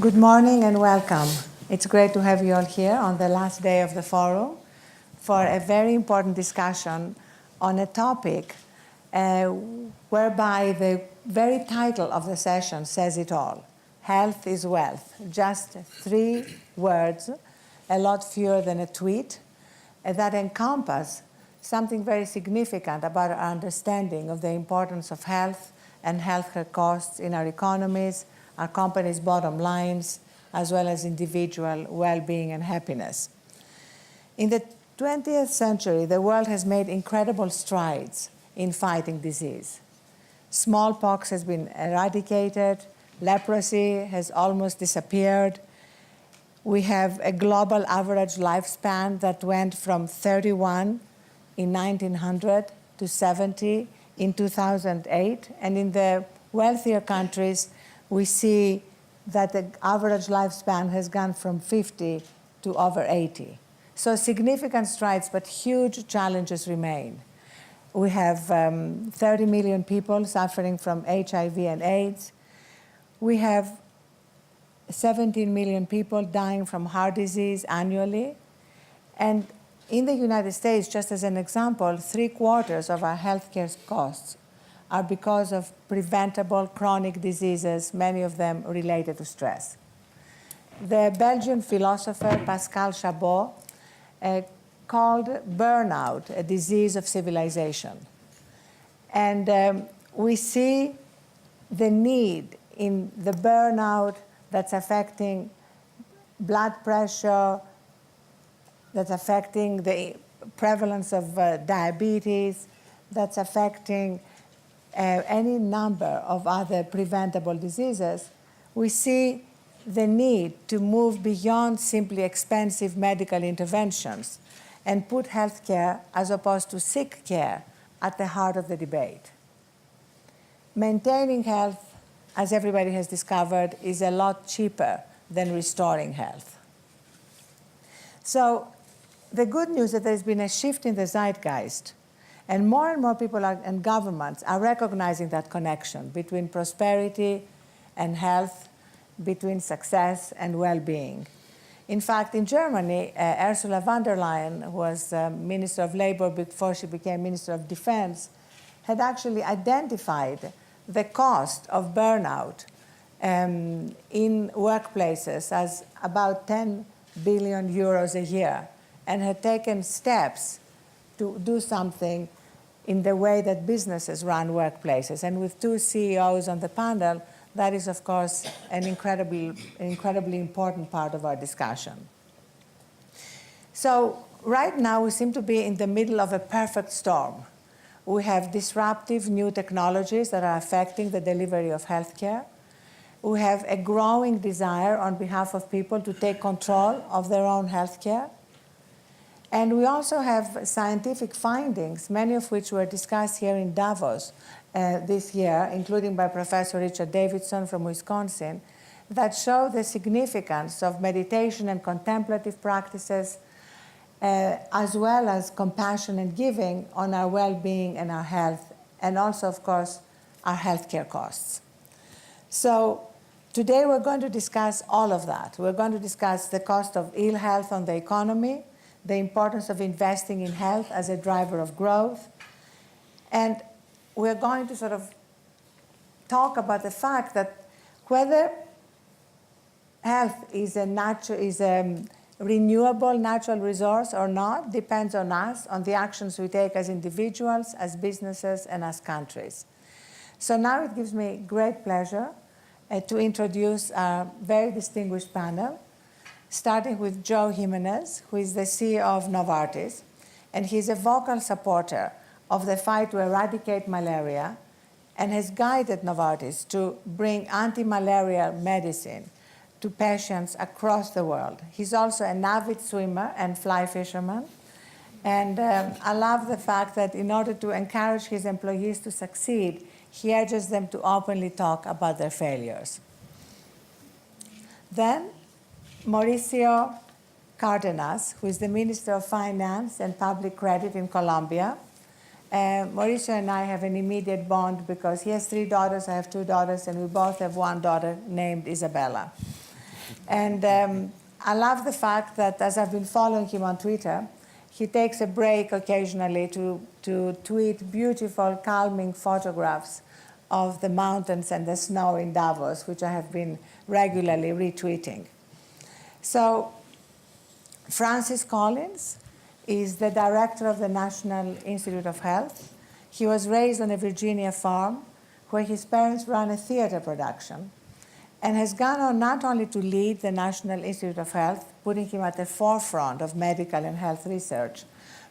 Good morning and welcome. It's great to have you all here on the last day of the forum for a very important discussion on a topic whereby the very title of the session says it all. Health is wealth. Just 3 words, a lot fewer than a tweet, that encompass something very significant about our understanding of the importance of health and healthcare costs in our economies, our companies' bottom lines, as well as individual well-being and happiness. In the 20th century, the world has made incredible strides in fighting disease. Smallpox has been eradicated, leprosy has almost disappeared. We have a global average lifespan that went from 31 in 1900 to 70 in 2008, and in the wealthier countries, we see that the average lifespan has gone from 50 to over 80. So significant strides, but huge challenges remain. We have 30 million people suffering from HIV and AIDS. We have 17 million people dying from heart disease annually. And in the United States, just as an example, 3/4 of our healthcare costs are because of preventable chronic diseases, many of them related to stress. The Belgian philosopher Pascal Chabot called burnout a disease of civilization. And we see the need in the burnout that's affecting blood pressure, that's affecting the prevalence of diabetes, that's affecting any number of other preventable diseases. We see the need to move beyond simply expensive medical interventions and put healthcare, as opposed to sick care, at the heart of the debate. Maintaining health, as everybody has discovered, is a lot cheaper than restoring health. So the good news is that there's been a shift in the zeitgeist, and more people and governments are recognizing that connection between prosperity and health, between success and well-being. In fact, in Germany, Ursula von der Leyen, who was Minister of Labor before she became Minister of Defense, had actually identified the cost of burnout in workplaces as about 10 billion euros a year, and had taken steps to do something in the way that businesses run workplaces. And with 2 CEOs on the panel, that is, of course, an incredibly important part of our discussion. So right now, we seem to be in the middle of a perfect storm. We have disruptive new technologies that are affecting the delivery of healthcare. We have a growing desire on behalf of people to take control of their own healthcare. And we also have scientific findings, many of which were discussed here in Davos this year, including by Professor Richard Davidson from Wisconsin, that show the significance of meditation and contemplative practices, as well as compassion and giving on our well-being and our health, and also, of course, our healthcare costs. So today we're going to discuss all of that. We're going to discuss the cost of ill health on the economy, the importance of investing in health as a driver of growth. And we're going to sort of talk about the fact that whether health is a renewable natural resource or not depends on us, on the actions we take as individuals, as businesses, and as countries. So now it gives me great pleasure to introduce our very distinguished panel, starting with Joe Jimenez, who is the CEO of Novartis, and he's a vocal supporter of the fight to eradicate malaria and has guided Novartis to bring anti-malaria medicine to patients across the world. He's also an avid swimmer and fly fisherman. And I love the fact that in order to encourage his employees to succeed, he urges them to openly talk about their failures. Then, Mauricio Cardenas, who is the Minister of Finance and Public Credit in Colombia. Mauricio and I have an immediate bond because he has 3 daughters, I have 2 daughters, and we both have 1 daughter named Isabella. And I love the fact that, as I've been following him on Twitter, he takes a break occasionally to tweet beautiful, calming photographs of the mountains and the snow in Davos, which I have been regularly retweeting. So Francis Collins is the director of the National Institute of Health. He was raised on a Virginia farm where his parents ran a theater production, and has gone on not only to lead the National Institute of Health, putting him at the forefront of medical and health research,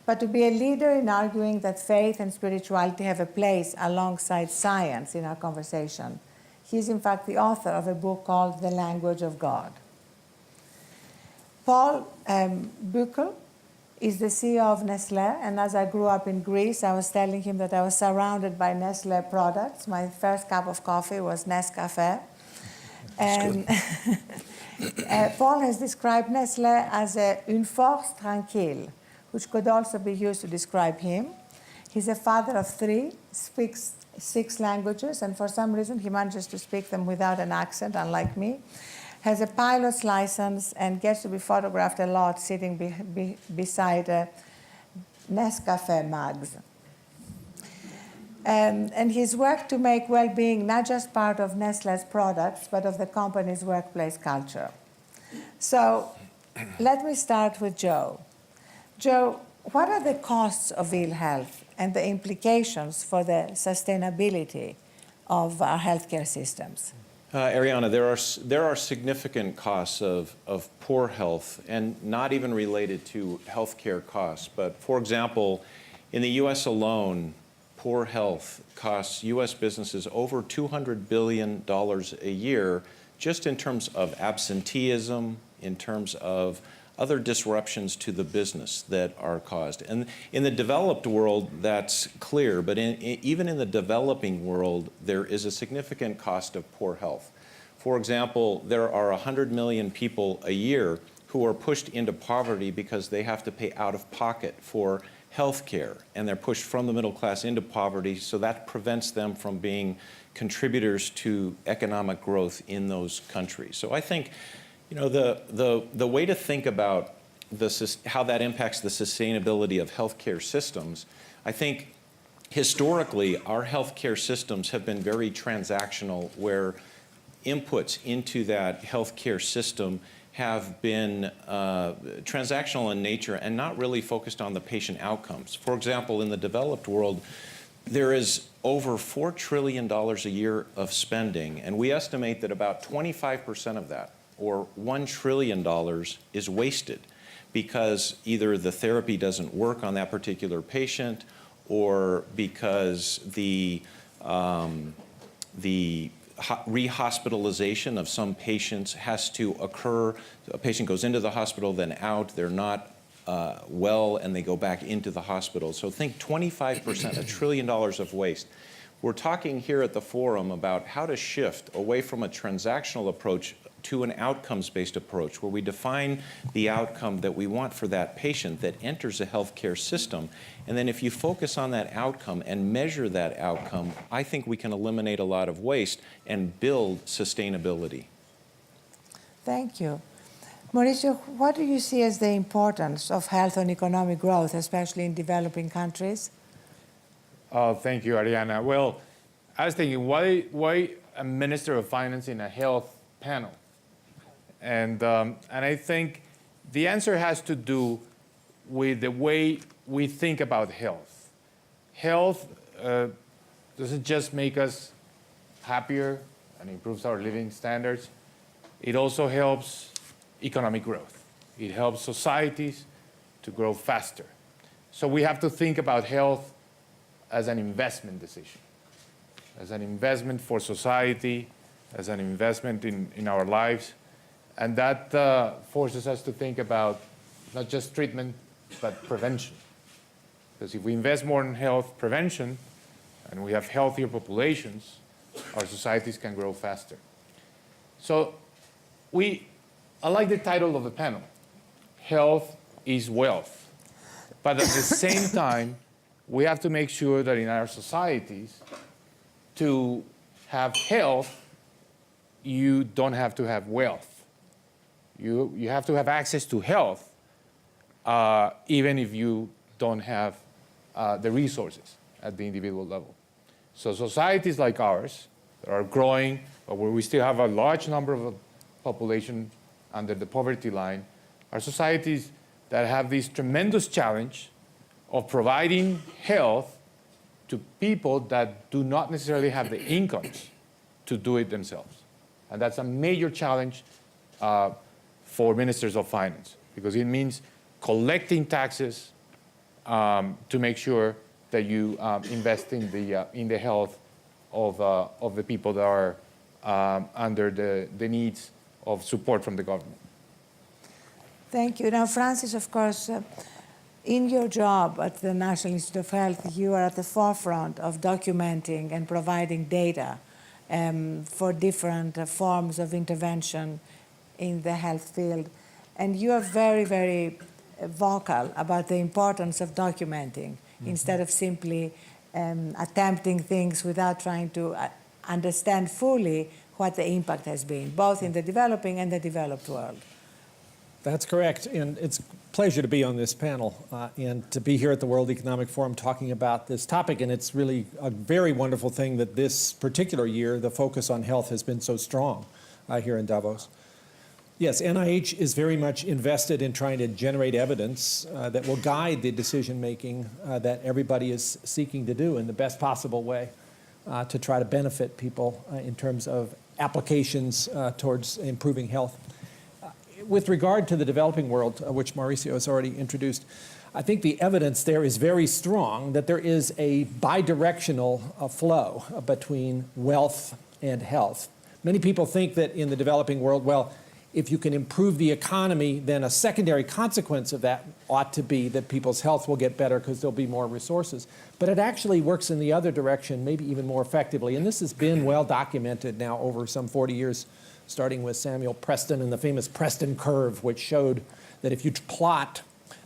but to be a leader in arguing that faith and spirituality have a place alongside science in our conversation. He's in fact the author of a book called The Language of God. Paul Buchel is the CEO of Nestlé, and as I grew up in Greece, I was telling him that I was surrounded by Nestlé products. My first cup of coffee was Nescafé. And Paul has described Nestlé as une force tranquille, which could also be used to describe him. He's a father of 3, speaks 6 languages, and for some reason he manages to speak them without an accent, unlike me. Has a pilot's license and gets to be photographed a lot sitting beside Nescafé mugs. And his work to make well-being not just part of Nestlé's products, but of the company's workplace culture. So let me start with Joe. Joe, what are the costs of ill health and the implications for the sustainability of our healthcare systems? Arianna, there are significant costs of poor health, and not even related to healthcare costs. But for example, in the U.S. alone, poor health costs U.S. businesses over $200 billion a year, just in terms of absenteeism, in terms of other disruptions to the business that are caused. And in the developed world, that's clear, but even in the developing world, there is a significant cost of poor health. For example, there are 100 million people a year who are pushed into poverty because they have to pay out of pocket for health care, and they're pushed from the middle class into poverty, so that prevents them from being contributors to economic growth in those countries. So I think, you know, the way to think about how that impacts the sustainability of healthcare systems, I think historically our healthcare systems have been very transactional, where inputs into that healthcare system have been transactional in nature and not really focused on the patient outcomes. For example, in the developed world, there is over $4 trillion a year of spending, and we estimate that about 25% of that, or $1 trillion, is wasted because either the therapy doesn't work on that particular patient, or because the rehospitalization of some patients has to occur. A patient goes into the hospital, then out, they're not well, and they go back into the hospital. So think 25%, $1 trillion of waste. We're talking here at the forum about how to shift away from a transactional approach to an outcomes-based approach, where we define the outcome that we want for that patient that enters a healthcare system. And then if you focus on that outcome and measure that outcome, I think we can eliminate a lot of waste and build sustainability. Thank you. Mauricio, what do you see as the importance of health and economic growth, especially in developing countries? Thank you, Arianna. Well, I was thinking, why a Minister of Finance in a health panel? And I think the answer has to do with the way we think about health. Health doesn't just make us happier and improves our living standards. It also helps economic growth. It helps societies to grow faster. So we have to think about health as an investment decision, as an investment for society, as an investment in our lives. And that forces us to think about not just treatment, but prevention. Because if we invest more in health prevention, and we have healthier populations, our societies can grow faster. So I like the title of the panel, Health is Wealth. But at the same time, we have to make sure that in our societies, to have health, you don't have to have wealth. You have to have access to health, even if you don't have the resources at the individual level. So societies like ours that are growing, but where we still have a large number of population under the poverty line, are societies that have this tremendous challenge of providing health to people that do not necessarily have the incomes to do it themselves. And that's a major challenge for ministers of finance, because it means collecting taxes to make sure that you invest in the health of the people that are under the needs of support from the government. Thank you. Now, Francis, of course, in your job at the National Institute of Health, you are at the forefront of documenting and providing data for different forms of intervention in the health field. And you are very, very vocal about the importance of documenting instead of simply attempting things without trying to understand fully what the impact has been, both in the developing and the developed world. That's correct, and it's a pleasure to be on this panel and to be here at the World Economic Forum talking about this topic, and it's really a very wonderful thing that this particular year the focus on health has been so strong here in Davos. Yes, NIH is very much invested in trying to generate evidence that will guide the decision-making that everybody is seeking to do in the best possible way to try to benefit people in terms of applications towards improving health. With regard to the developing world, which Mauricio has already introduced, I think the evidence there is very strong that there is a bidirectional flow between wealth and health. Many people think that in the developing world, well, if you can improve the economy, then a secondary consequence of that ought to be that people's health will get better because there'll be more resources. But it actually works in the other direction, maybe even more effectively. And this has been well documented now over some 40 years, starting with Samuel Preston and the famous Preston curve, which showed that if you plot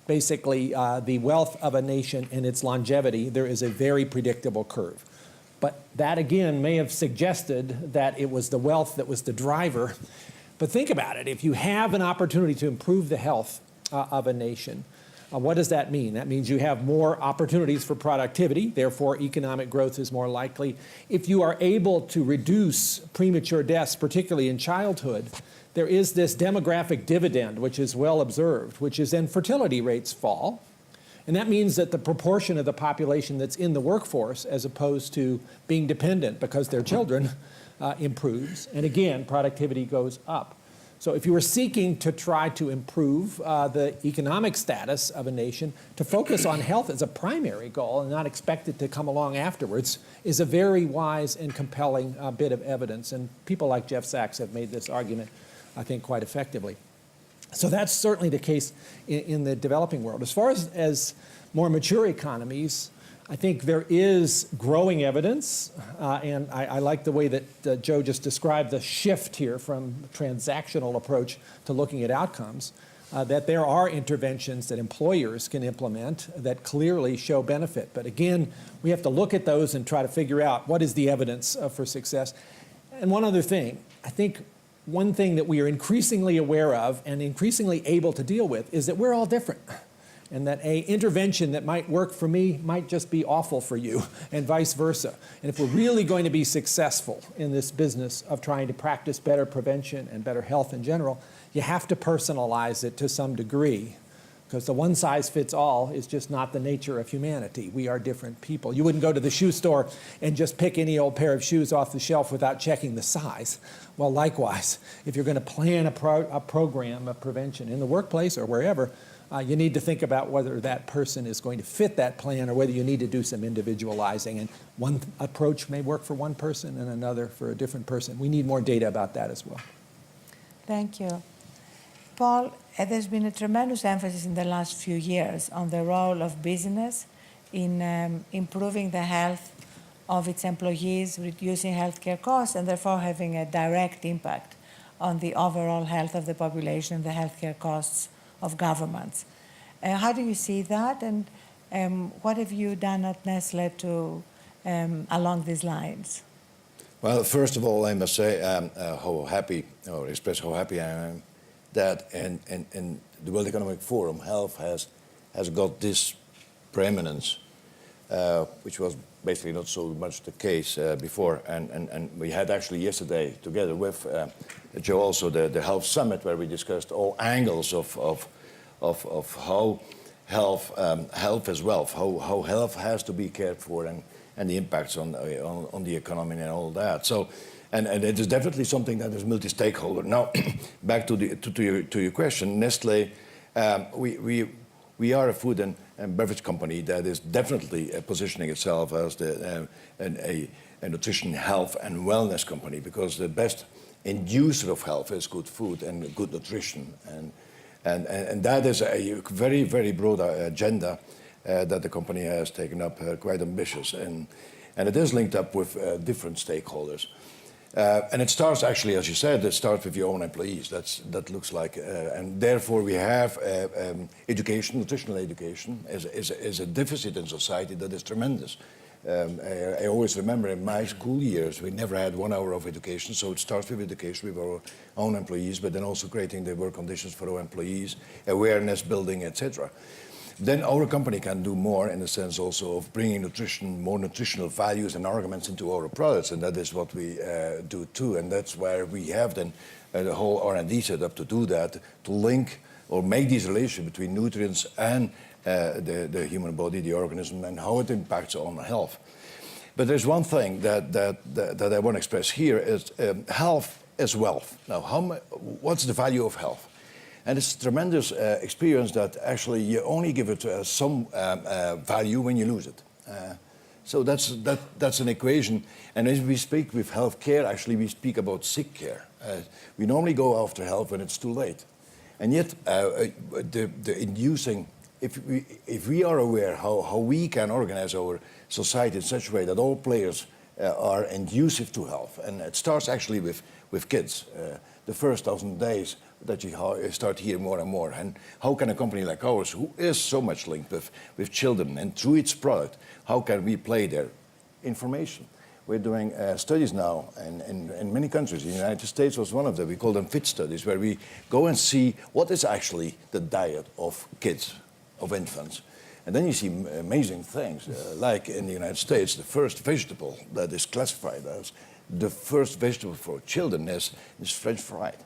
basically the wealth of a nation and its longevity, there is a very predictable curve. But that, again, may have suggested that it was the wealth that was the driver. But think about it. If you have an opportunity to improve the health of a nation, what does that mean? That means you have more opportunities for productivity, therefore economic growth is more likely. If you are able to reduce premature deaths, particularly in childhood, there is this demographic dividend, which is well observed, which is then fertility rates fall. And that means that the proportion of the population that's in the workforce, as opposed to being dependent because they're children, improves. And again, productivity goes up. So if you were seeking to try to improve the economic status of a nation, to focus on health as a primary goal and not expect it to come along afterwards is a very wise and compelling bit of evidence. And people like Jeff Sachs have made this argument, I think, quite effectively. So that's certainly the case in the developing world. As far as more mature economies, I think there is growing evidence, and I like the way that Joe just described the shift here from transactional approach to looking at outcomes, that there are interventions that employers can implement that clearly show benefit. But again, we have to look at those and try to figure out what is the evidence for success. And one other thing, I think one thing that we are increasingly aware of and increasingly able to deal with is that we're all different. And that an intervention that might work for me might just be awful for you, and vice versa. And if we're really going to be successful in this business of trying to practice better prevention and better health in general, you have to personalize it to some degree, because the one-size-fits-all is just not the nature of humanity. We are different people. You wouldn't go to the shoe store and just pick any old pair of shoes off the shelf without checking the size. Well, likewise, if you're going to plan a program of prevention in the workplace or wherever, you need to think about whether that person is going to fit that plan or whether you need to do some individualizing. And one approach may work for one person and another for a different person. We need more data about that as well. Thank you. Paul, there's been a tremendous emphasis in the last few years on the role of business in improving the health of its employees, reducing healthcare costs, and therefore having a direct impact on the overall health of the population and the healthcare costs of governments. How do you see that, and what have you done at Nestle to along these lines? Well, first of all, I must say how happy, or express how happy I am that in the World Economic Forum, health has got this preeminence, which was basically not so much the case before. And we had actually yesterday, together with Joe, also the Health Summit, where we discussed all angles of how health is wealth, how health has to be cared for, and the impacts on the economy and all that. So, and it is definitely something that is multi-stakeholder. Now, back to your question, Nestlé, we are a food and beverage company that is definitely positioning itself as a nutrition, health, and wellness company, because the best inducer of health is good food and good nutrition, and that is a very, very broad agenda that the company has taken up, quite ambitious, and it is linked up with different stakeholders. And it starts actually, as you said, it starts with your own employees. That looks like, and therefore we have education, nutritional education, is a deficit in society that is tremendous. I always remember in my school years, we never had 1 hour of education, so it starts with education with our own employees, but then also creating the work conditions for our employees, awareness building, etc. Then our company can do more in the sense also of bringing nutrition, more nutritional values and arguments into our products, and that is what we do too, and that's where we have then the whole R&D set up to do that, to link or make these relations between nutrients and the human body, the organism, and how it impacts on health. But there's one thing that I want to express here is health is wealth. Now, what's the value of health? And it's a tremendous experience that actually you only give it some value when you lose it. So that's an equation. And as we speak with healthcare, actually we speak about sick care. We normally go after health when it's too late. And yet the inducing, if we are aware how we can organize our society in such a way that all players are inducive to health, and it starts actually with kids. The first 1,000 days that you start hearing more and more. And how can a company like ours, who is so much linked with children and through its product, how can we play their information? We're doing studies now in many countries. The United States was one of them. We call them FIT studies, where we go and see what is actually the diet of kids, of infants. And then you see amazing things, like in the United States, the first vegetable that is classified as the first vegetable for children is French fried.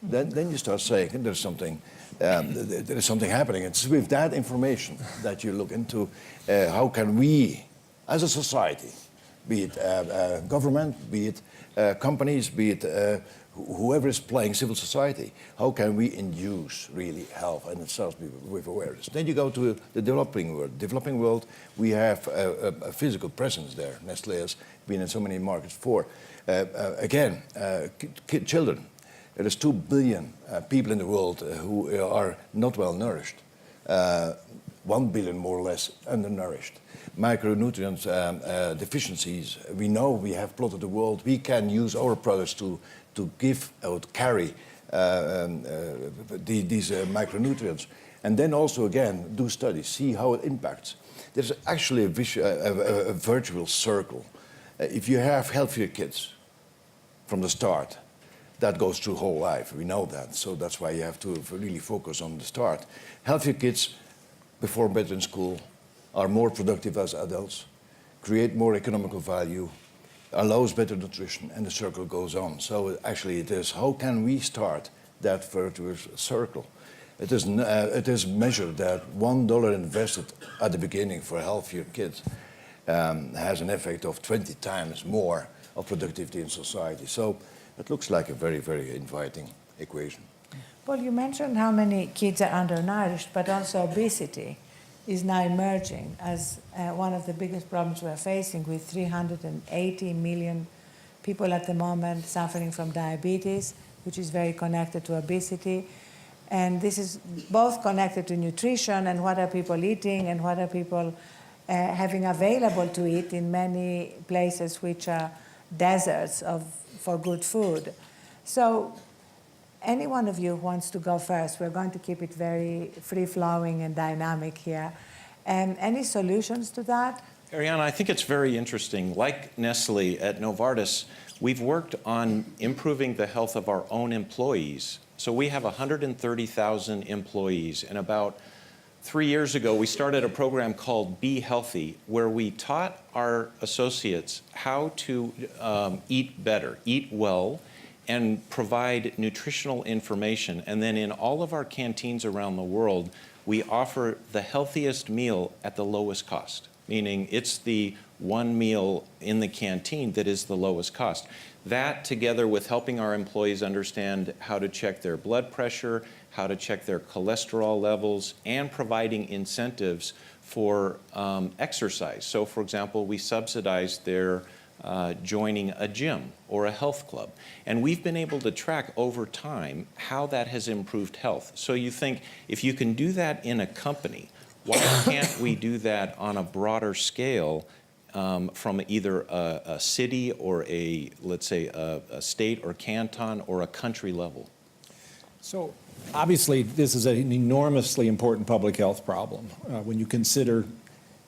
Then you start saying there is something happening. It's with that information that you look into how can we, as a society, be it government, be it companies, be it whoever is playing civil society, how can we induce really health, and it starts with awareness. Then you go to the developing world. Developing world, we have a physical presence there. Nestlé has been in so many markets before. Again, children. There is 2 billion people in the world who are not well nourished. 1 billion more or less undernourished. Micronutrient deficiencies. We know, we have plotted the world. We can use our products to give or carry these micronutrients. And then also again do studies, see how it impacts. There's actually a virtual circle. If you have healthier kids from the start, that goes through whole life. We know that, so that's why you have to really focus on the start. Healthier kids perform better in school, are more productive as adults, create more economical value, allows better nutrition, and the circle goes on. So actually it is, how can we start that virtuous circle? It is measured that $1 invested at the beginning for healthier kids has an effect of 20 times more of productivity in society. So it looks like a very, very inviting equation. Well, you mentioned how many kids are undernourished, but also obesity is now emerging as one of the biggest problems we're facing, with 380 million people at the moment suffering from diabetes, which is very connected to obesity. And this is both connected to nutrition and what are people eating and what are people having available to eat in many places which are deserts for good food. So any one of you who wants to go first, we're going to keep it very free-flowing and dynamic here. Any solutions to that? Arianna, I think it's very interesting. Like Nestle at Novartis, we've worked on improving the health of our own employees. So we have 130,000 employees, and about 3 years ago, we started a program called Be Healthy, where we taught our associates how to eat better, eat well, and provide nutritional information. And then in all of our canteens around the world, we offer the healthiest meal at the lowest cost, meaning it's the one meal in the canteen that is the lowest cost. That, together with helping our employees understand how to check their blood pressure, how to check their cholesterol levels, and providing incentives for exercise. So, for example, we subsidize their joining a gym or a health club. And we've been able to track over time how that has improved health. So you think, if you can do that in a company, why can't we do that on a broader scale from either a city or let's say, a state or canton or a country level? So obviously, this is an enormously important public health problem when you consider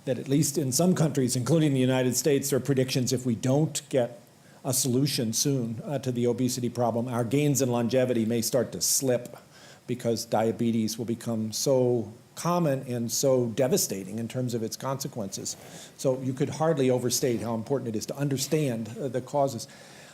that at least in some countries, including the United States, there are predictions if we don't get a solution soon to the obesity problem, our gains in longevity may start to slip because diabetes will become so common and so devastating in terms of its consequences. So you could hardly overstate how important it is to understand the causes.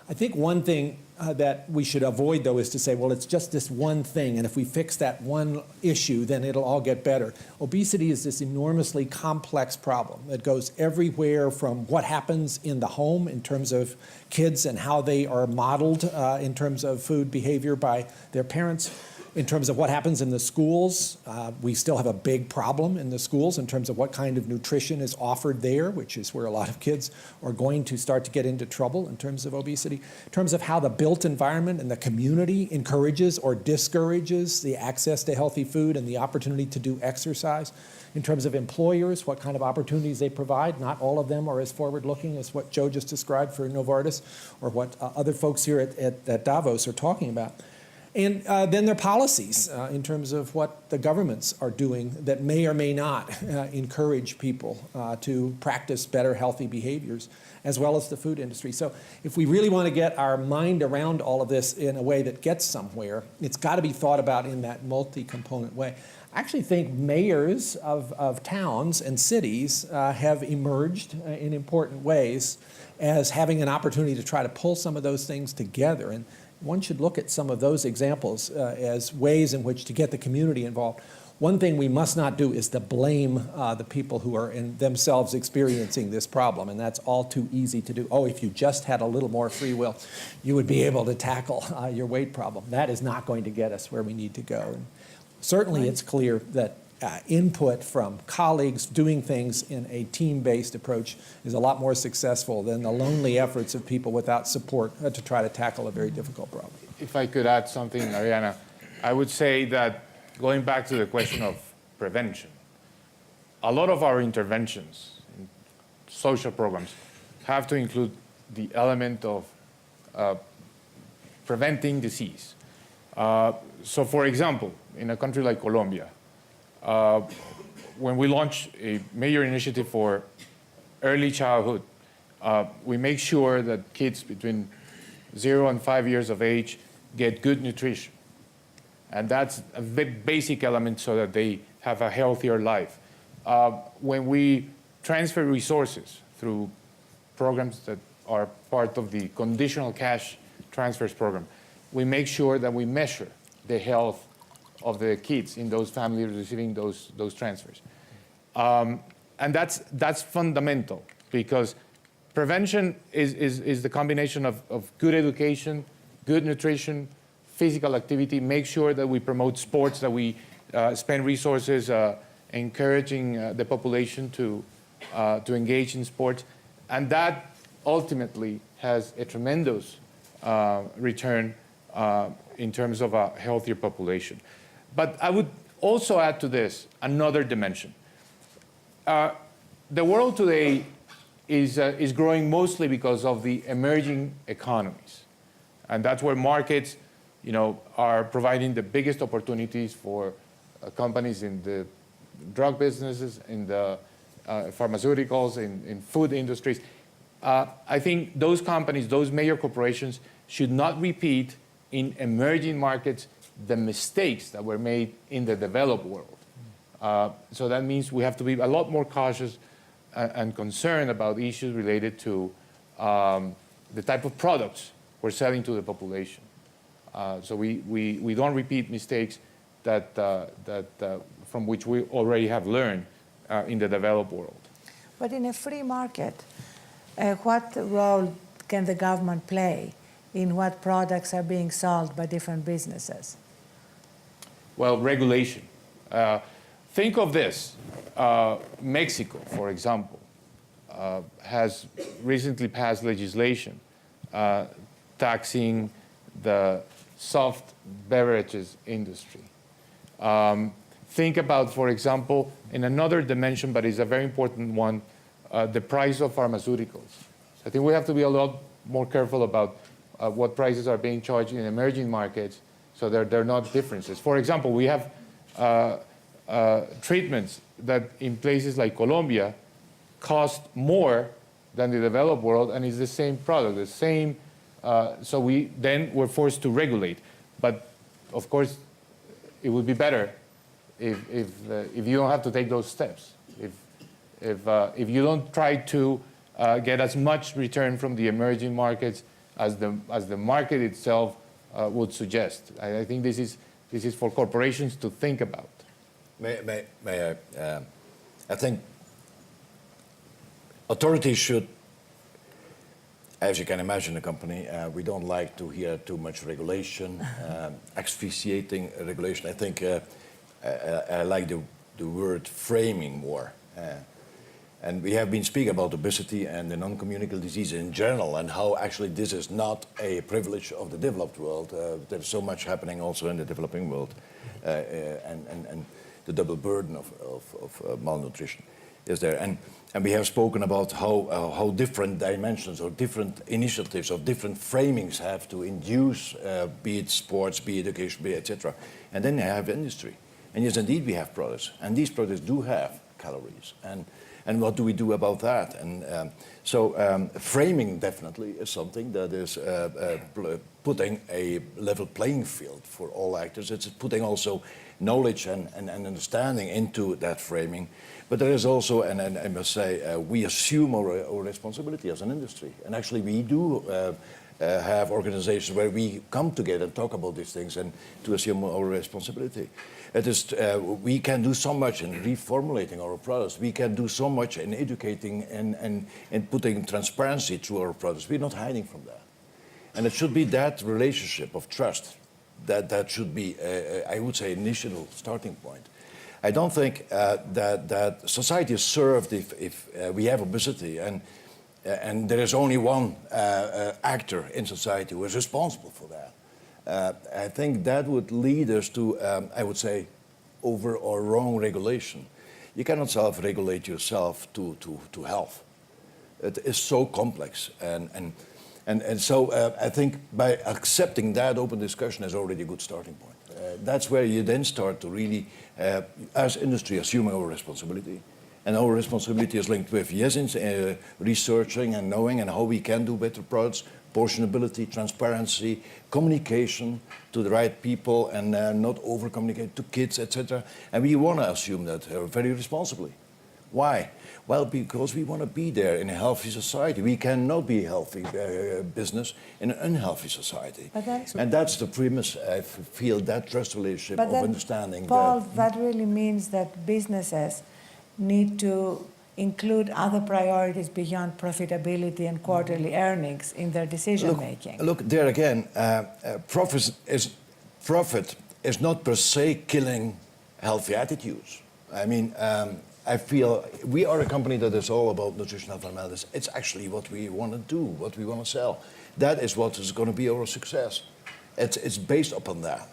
I think one thing that we should avoid, though, is to say, well, it's just this one thing, and if we fix that one issue, then it'll all get better. Obesity is this enormously complex problem that goes everywhere from what happens in the home in terms of kids and how they are modeled in terms of food behavior by their parents, in terms of what happens in the schools. We still have a big problem in the schools in terms of what kind of nutrition is offered there, which is where a lot of kids are going to start to get into trouble in terms of obesity. In terms of how the built environment and the community encourages or discourages the access to healthy food and the opportunity to do exercise. In terms of employers, what kind of opportunities they provide. Not all of them are as forward-looking as what Joe just described for Novartis or what other folks here at Davos are talking about. And then there are policies in terms of what the governments are doing that may or may not encourage people to practice better healthy behaviors, as well as the food industry. So if we really want to get our mind around all of this in a way that gets somewhere, it's got to be thought about in that multi-component way. I actually think mayors of towns and cities have emerged in important ways as having an opportunity to try to pull some of those things together. And one should look at some of those examples as ways in which to get the community involved. One thing we must not do is to blame the people who are in themselves experiencing this problem, and that's all too easy to do. Oh, if you just had a little more free will, you would be able to tackle your weight problem. That is not going to get us where we need to go. And certainly it's clear that input from colleagues doing things in a team-based approach is a lot more successful than the lonely efforts of people without support to try to tackle a very difficult problem. If I could add something, Arianna, I would say that going back to the question of prevention, a lot of our interventions in social programs have to include the element of preventing disease. So for example, in a country like Colombia, when we launch a major initiative for early childhood, we make sure that kids between 0 and 5 years of age get good nutrition. And that's a basic element so that they have a healthier life. When we transfer resources through programs that are part of the conditional cash transfers program, we make sure that we measure the health of the kids in those families receiving those transfers. And that's fundamental, because prevention is the combination of good education, good nutrition, physical activity, make sure that we promote sports, that we spend resources encouraging the population to engage in sports. And that ultimately has a tremendous return in terms of a healthier population. But I would also add to this another dimension. The world today is growing mostly because of the emerging economies. And that's where markets, are providing the biggest opportunities for companies in the drug businesses, in the pharmaceuticals, in food industries. I think those companies, those major corporations, should not repeat in emerging markets the mistakes that were made in the developed world. So that means we have to be a lot more cautious and concerned about issues related to the type of products we're selling to the population. So we don't repeat mistakes that from which we already have learned in the developed world. But in a free market, what role can the government play in what products are being sold by different businesses? Well, regulation. Think of this. Mexico, for example, has recently passed legislation taxing the soft beverages industry. Think about, for example, in another dimension, but it's a very important one, the price of pharmaceuticals. I think we have to be a lot more careful about what prices are being charged in emerging markets so there are not differences. For example, we have treatments that in places like Colombia cost more than the developed world, and it's the same product, the same. So we're forced to regulate. But of course, it would be better if you don't have to take those steps. If you don't try to get as much return from the emerging markets as the market itself would suggest. I think this is for corporations to think about. May I think authorities should, as you can imagine, a company, we don't like to hear too much regulation, asphyxiating regulation. I think I like the word framing more. And we have been speaking about obesity and the non-communicable diseases in general, and how actually this is not a privilege of the developed world. There's so much happening also in the developing world, and the double burden of malnutrition is there. And we have spoken about how different dimensions or different initiatives or different framings have to induce, be it sports, be it education, be it etc. And then you have industry. And yes, indeed, we have products. And these products do have calories. And what do we do about that? And so framing definitely is something that is putting a level playing field for all actors. It's putting also knowledge and understanding into that framing. But there is also, and I must say, we assume our responsibility as an industry. And actually we do have organizations where we come together and talk about these things and to assume our responsibility. It is, we can do so much in reformulating our products. We can do so much in educating and putting transparency through our products. We're not hiding from that. And it should be that relationship of trust that should be, I would say, initial starting point. I don't think that society is served if we have obesity and there is only one actor in society who is responsible for that. I think that would lead us to, I would say, over or wrong regulation. You cannot self-regulate yourself to health. It is so complex. And so I think by accepting that open discussion is already a good starting point. That's where you then start to really, as industry, assuming our responsibility. And our responsibility is linked with, yes, researching and knowing and how we can do better products, portionability, transparency, communication to the right people and not over-communicate to kids, etc. And we want to assume that very responsibly. Why? Well, because we want to be there in a healthy society. We cannot be a healthy business in an unhealthy society. And that's the premise, I feel, that trust relationship of understanding. Paul, that really means that businesses need to include other priorities beyond profitability and quarterly earnings in their decision-making. Look, there again, profit is not per se killing healthy attitudes. I mean, I feel we are a company that is all about nutrition, health, and wellness. It's actually what we want to do, what we want to sell. That is what is going to be our success. It's based upon that.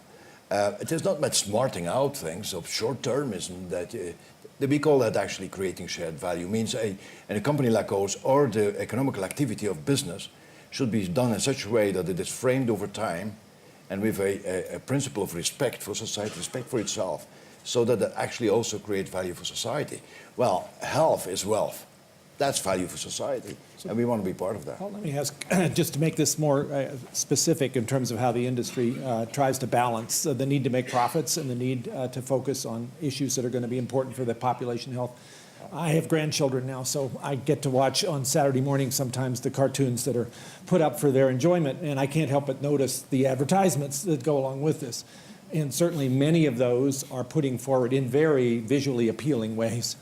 It is not about smarting out things of short-termism that we call that actually creating shared value. Means in a company like ours, or the economical activity of business should be done in such a way that it is framed over time and with a principle of respect for society, respect for itself, so that it actually also creates value for society. Well, health is wealth. That's value for society, and we want to be part of that. Well, let me ask, just to make this more specific in terms of how the industry tries to balance the need to make profits and the need to focus on issues that are going to be important for the population health. I have grandchildren now, so I get to watch on Saturday morning sometimes the cartoons that are put up for their enjoyment, and I can't help but notice the advertisements that go along with this. And certainly many of those are putting forward in very visually appealing ways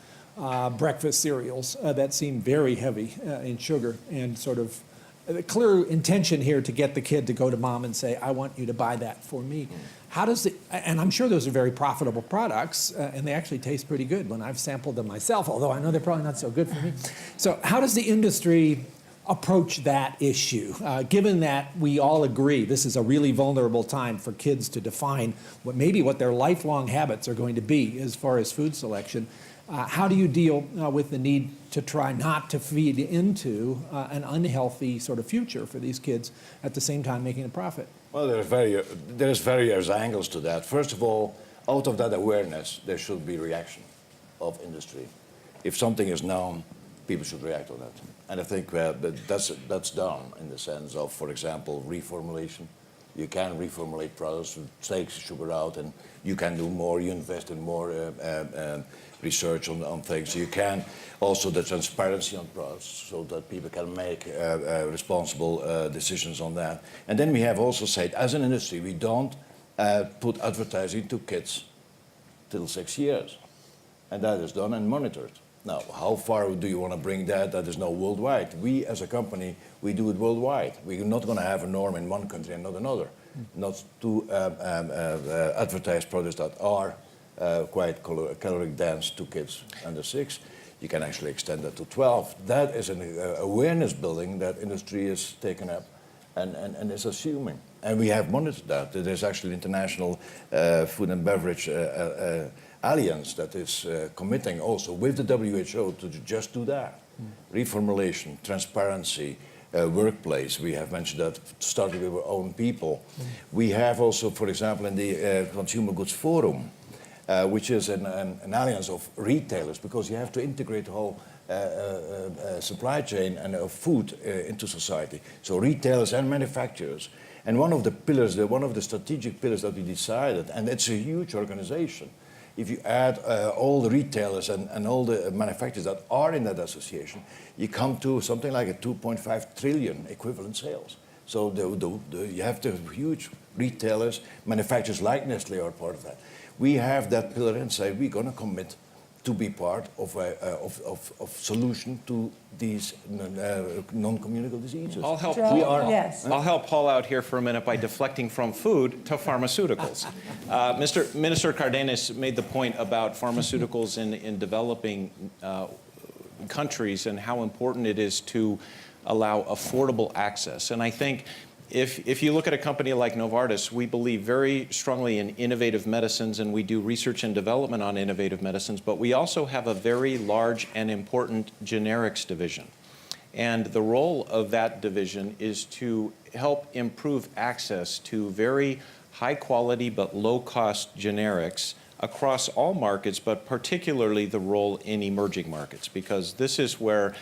breakfast cereals that seem very heavy in sugar, and sort of the clear intention here to get the kid to go to mom and say, I want you to buy that for me. How does it, and I'm sure those are very profitable products, and they actually taste pretty good when I've sampled them myself, although I know they're probably not so good for me. So how does the industry approach that issue, given that we all agree this is a really vulnerable time for kids to define what their lifelong habits are going to be as far as food selection? How do you deal with the need to try not to feed into an unhealthy sort of future for these kids at the same time making a profit? Well, there's various angles to that. First of all, out of that awareness, there should be reaction of industry. If something is known, people should react on that. And I think that's done in the sense of, for example, reformulation. You can reformulate products, take sugar out, and you can do more. You invest in more research on things. You can also the transparency on products so that people can make responsible decisions on that. And then we have also said, as an industry, we don't put advertising to kids till 6 years. And that is done and monitored. Now, how far do you want to bring that? That is now worldwide. We, as a company, we do it worldwide. We're not going to have a norm in one country and not another. Not to advertise products that are quite caloric dense to kids under 6. You can actually extend that to 12. That is an awareness building that industry is taken up and is assuming. And we have monitored that. There's actually International Food and Beverage Alliance that is committing also with the WHO to just do that. Reformulation, transparency, workplace. We have mentioned that starting with our own people. We have also, for example, in the Consumer Goods Forum, which is an alliance of retailers, because you have to integrate the whole supply chain and food into society. So retailers and manufacturers. And one of the pillars, one of the strategic pillars that we decided, and it's a huge organization, if you add all the retailers and all the manufacturers that are in that association, you come to something like a 2.5 trillion equivalent sales. So you have the huge retailers, manufacturers like Nestle are part of that. We have that pillar and say we're going to commit to be part of a solution to these non-communicable diseases. I'll help. Yes. I'll help Paul out here for a minute by deflecting from food to pharmaceuticals. Minister Cardenas made the point about pharmaceuticals in developing countries and how important it is to allow affordable access. And I think if you look at a company like Novartis, we believe very strongly in innovative medicines, and we do research and development on innovative medicines, but we also have a very large and important generics division. And the role of that division is to help improve access to very high quality but low cost generics across all markets, but particularly the role in emerging markets, because this is where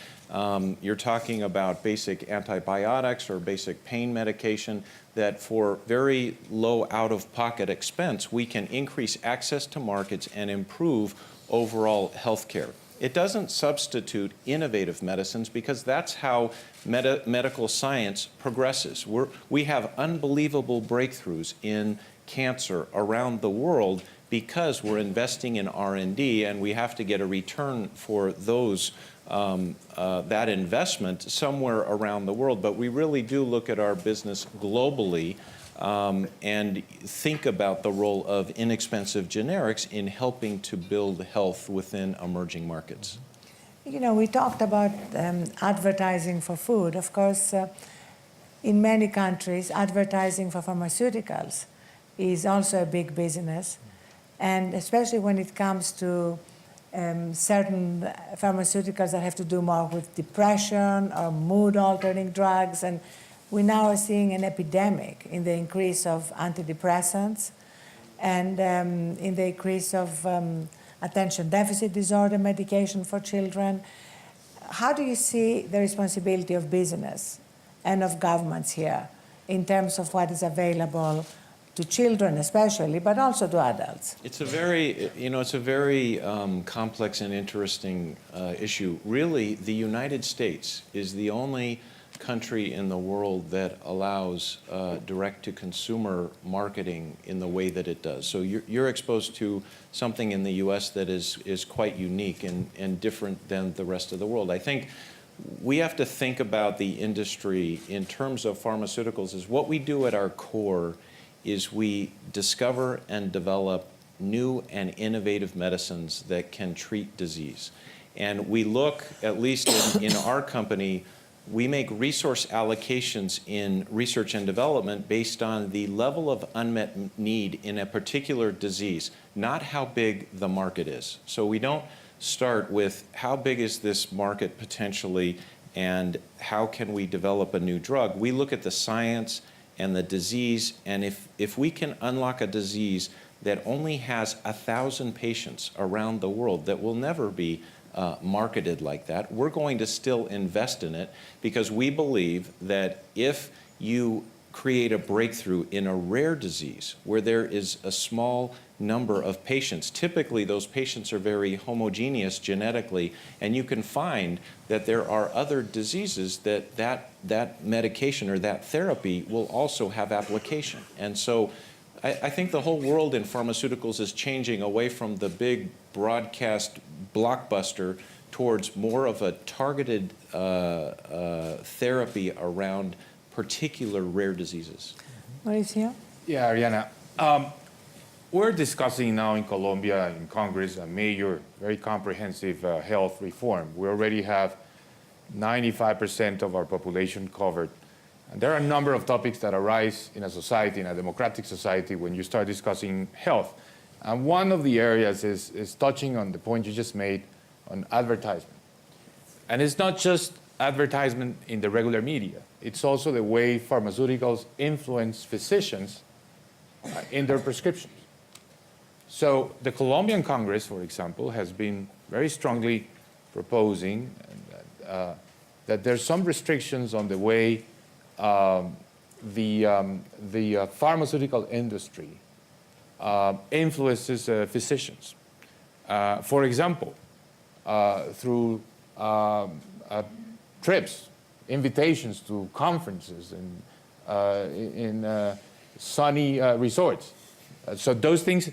you're talking about basic antibiotics or basic pain medication that for very low out-of-pocket expense, we can increase access to markets and improve overall health care. It doesn't substitute innovative medicines because that's how medical science progresses. We have unbelievable breakthroughs in cancer around the world because we're investing in R&D, and we have to get a return for those that investment somewhere around the world. But we really do look at our business globally and think about the role of inexpensive generics in helping to build health within emerging markets. You know, we talked about advertising for food. Of course, in many countries, advertising for pharmaceuticals is also a big business. And especially when it comes to certain pharmaceuticals that have to do more with depression or mood-altering drugs. And we now are seeing an epidemic in the increase of antidepressants and in the increase of attention deficit disorder medication for children. how do you see the responsibility of business and of governments here in terms of what is available to children especially, but also to adults? It's a very complex and interesting issue. Really, the United States is the only country in the world that allows direct-to-consumer marketing in the way that it does. So you're exposed to something in the U.S. that is quite unique and different than the rest of the world. I think we have to think about the industry in terms of pharmaceuticals as what we do at our core is we discover and develop new and innovative medicines that can treat disease. And we look, at least in our company, we make resource allocations in research and development based on the level of unmet need in a particular disease, not how big the market is. So we don't start with how big is this market potentially and how can we develop a new drug. We look at the science and the disease, and if we can unlock a disease that only has 1,000 patients around the world that will never be marketed like that, we're going to still invest in it because we believe that if you create a breakthrough in a rare disease where there is a small number of patients, typically those patients are very homogeneous genetically, and you can find that there are other diseases that medication or that therapy will also have application. And so I think the whole world in pharmaceuticals is changing away from the big broadcast blockbuster towards more of a targeted therapy around particular rare diseases. Mauricio? Yeah, Arianna. We're discussing now in Colombia, in Congress, a major, very comprehensive health reform. We already have 95% of our population covered. And there are a number of topics that arise in a society, in a democratic society, when you start discussing health. And one of the areas is touching on the point you just made on advertisement. And it's not just advertisement in the regular media. It's also the way pharmaceuticals influence physicians in their prescriptions. So the Colombian Congress, for example, has been very strongly proposing that there's some restrictions on the way the pharmaceutical industry influences physicians. For example, through trips, invitations to conferences in sunny resorts. So those things,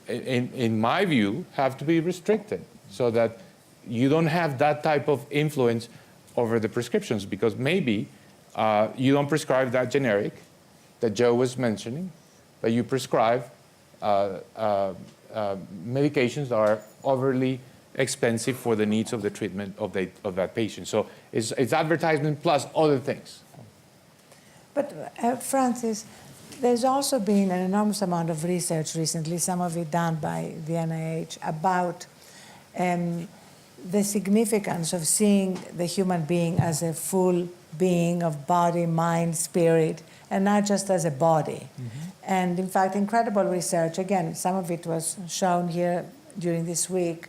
in my view, have to be restricted so that you don't have that type of influence over the prescriptions, because maybe you don't prescribe that generic that Joe was mentioning, but you prescribe medications that are overly expensive for the needs of the treatment of that patient. So it's advertisement plus other things. But Francis, there's also been an enormous amount of research recently, some of it done by the NIH, about the significance of seeing the human being as a full being of body, mind, spirit, and not just as a body. Mm-hmm. And in fact, incredible research, again, some of it was shown here during this week,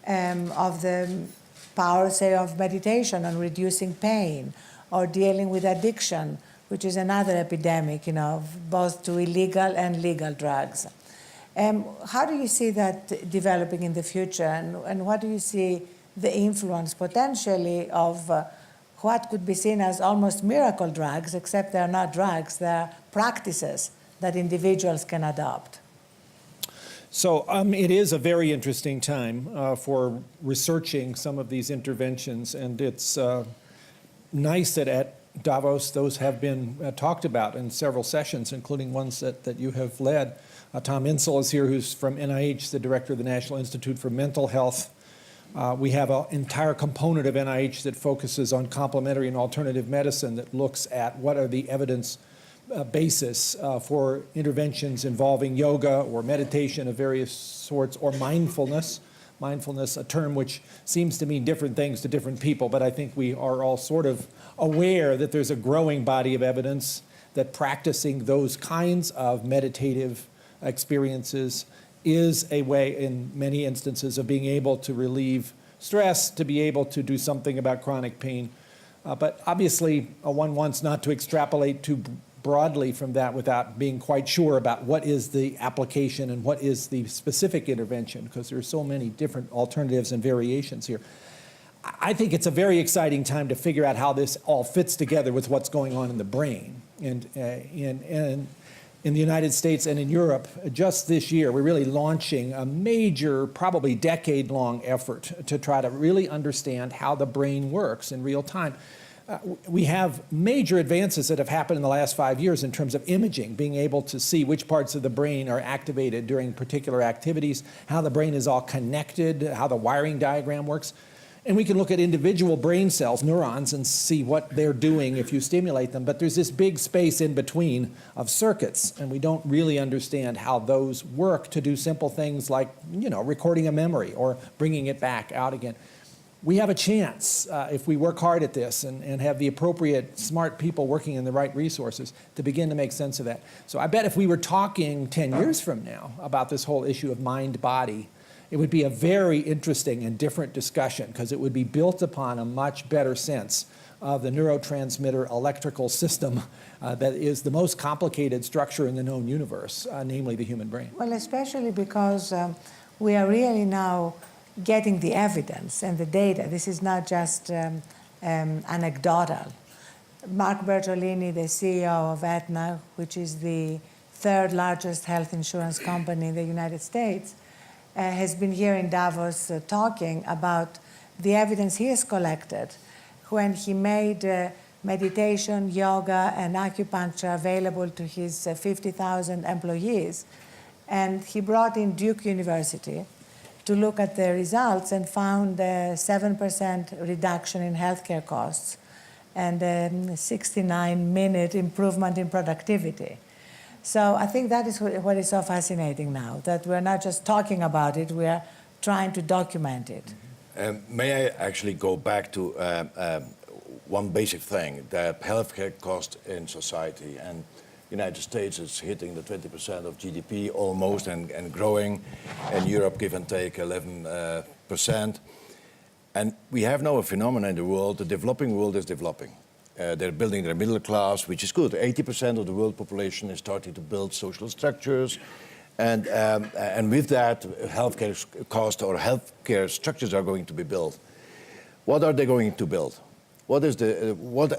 of the power, say, of meditation on reducing pain or dealing with addiction, which is another epidemic, both to illegal and legal drugs. How do you see that developing in the future, and what do you see the influence potentially of what could be seen as almost miracle drugs, except they're not drugs, they're practices that individuals can adopt? So it is a very interesting time for researching some of these interventions, and it's nice that at Davos those have been talked about in several sessions, including ones that you have led. Tom Insel is here, who's from NIH, the director of the National Institute for Mental Health. We have an entire component of NIH that focuses on complementary and alternative medicine that looks at what are the evidence basis for interventions involving yoga or meditation of various sorts, or mindfulness. Mindfulness, a term which seems to mean different things to different people, but I think we are all sort of aware that there's a growing body of evidence that practicing those kinds of meditative experiences is a way, in many instances, of being able to relieve stress, to be able to do something about chronic pain. But obviously, one wants not to extrapolate too broadly from that without being quite sure about what is the application and what is the specific intervention, because there are so many different alternatives and variations here. I think it's a very exciting time to figure out how this all fits together with what's going on in the brain. And in the United States and in Europe, just this year, we're really launching a major, probably decade-long effort to try to really understand how the brain works in real time. We have major advances that have happened in the last 5 years in terms of imaging, being able to see which parts of the brain are activated during particular activities, how the brain is all connected, how the wiring diagram works. And we can look at individual brain cells, neurons, and see what they're doing if you stimulate them. But there's this big space in between of circuits, and we don't really understand how those work to do simple things like, recording a memory or bringing it back out again. We have a chance, if we work hard at this and have the appropriate smart people working in the right resources, to begin to make sense of that. So I bet if we were talking 10 years from now about this whole issue of mind-body, it would be a very interesting and different discussion, because it would be built upon a much better sense of the neurotransmitter electrical system that is the most complicated structure in the known universe, namely the human brain. Well, especially because we are really now getting the evidence and the data. This is not just anecdotal. Mark Bertolini, the CEO of Aetna, which is the third largest health insurance company in the United States, has been here in Davos talking about the evidence he has collected when he made meditation, yoga, and acupuncture available to his 50,000 employees. And he brought in Duke University to look at the results and found a 7% reduction in healthcare costs and a 69-minute improvement in productivity. So I think that is what is so fascinating now, that we're not just talking about it, we are trying to document it. May I actually go back to one basic thing, that healthcare cost in society. And the United States is hitting the 20% of GDP almost and growing. In Europe, give and take 11%. And we have now a phenomenon in the world, the developing world is developing. They're building their middle class, which is good. 80% of the world population is starting to build social structures. And with that, healthcare cost or healthcare structures are going to be built. What are they going to build? What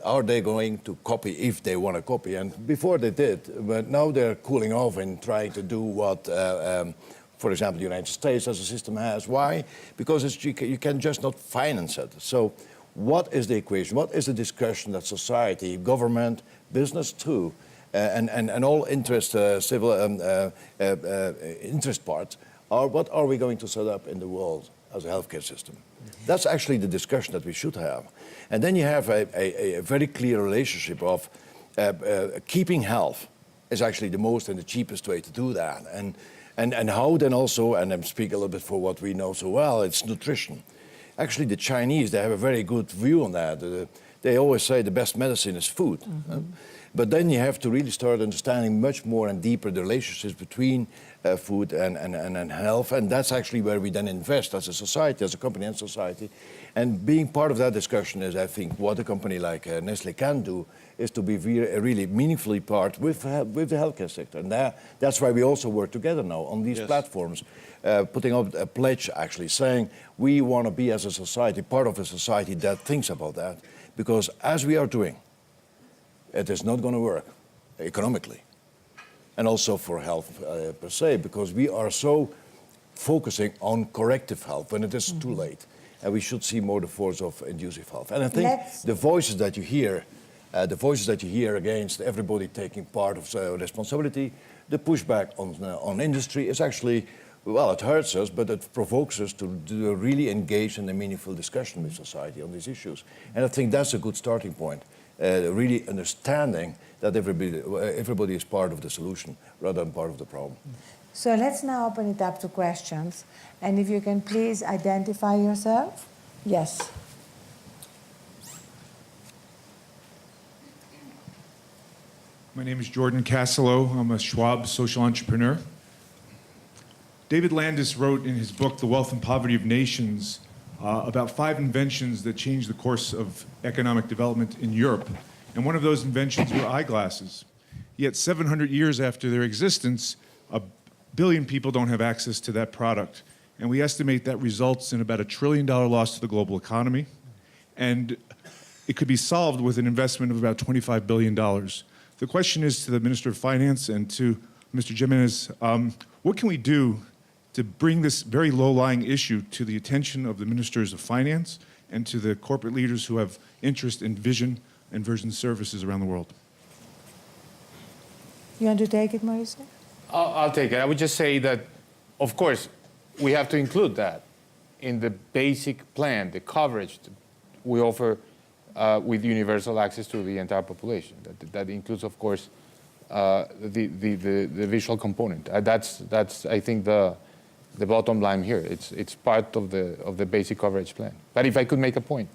are they going to copy if they want to copy? And before they did, but now they're cooling off and trying to do what, for example, the United States as a system has. Why? Because you can just not finance it. So what is the equation? What is the discussion that society, government, business too, and all interest, civil interest parts, what are we going to set up in the world as a healthcare system? That's actually the discussion that we should have. And then you have a very clear relationship of keeping health is actually the most and the cheapest way to do that. And how then also, and I'm speaking a little bit for what we know so well, it's nutrition. Actually, the Chinese, they have a very good view on that. They always say the best medicine is food. Mm-hmm. But then you have to really start understanding much more and deeper the relationships between food and health. And that's actually where we then invest as a society, as a company and society. And being part of that discussion is, I think, what a company like Nestlé can do is to be really meaningfully part with the healthcare sector. And that's why we also work together now on these platforms, putting up a pledge actually saying we want to be as a society, part of a society that thinks about that. Because as we are doing, it is not going to work economically and also for health per se, because we are so focusing on corrective health when it is too late. And we should see more the force of inducive health. And I think the voices that you hear against everybody taking part of responsibility, the pushback on industry is actually, well, it hurts us, but it provokes us to really engage in a meaningful discussion with society on these issues. And I think that's a good starting point, really understanding that everybody is part of the solution rather than part of the problem. So let's now open it up to questions. And if you can please identify yourself. Yes. My name is Jordan Cassello. I'm a Schwab social entrepreneur. David Landis wrote in his book, The Wealth and Poverty of Nations, about 5 inventions that changed the course of economic development in Europe. And one of those inventions were eyeglasses. Yet 700 years after their existence, 1 billion people don't have access to that product. And we estimate that results in about $1 trillion loss to the global economy. And it could be solved with an investment of about $25 billion. The question is to the Minister of Finance and to Mr. Jimenez, what can we do to bring this very low-lying issue to the attention of the Ministers of Finance and to the corporate leaders who have interest in vision and vision services around the world? You want to take it, Mauricio? I'll take it. I would just say that, of course, we have to include that in the basic plan, the coverage we offer with universal access to the entire population. That includes, of course, the visual component. That's I think the bottom line here. It's part of the basic coverage plan. But if I could make a point,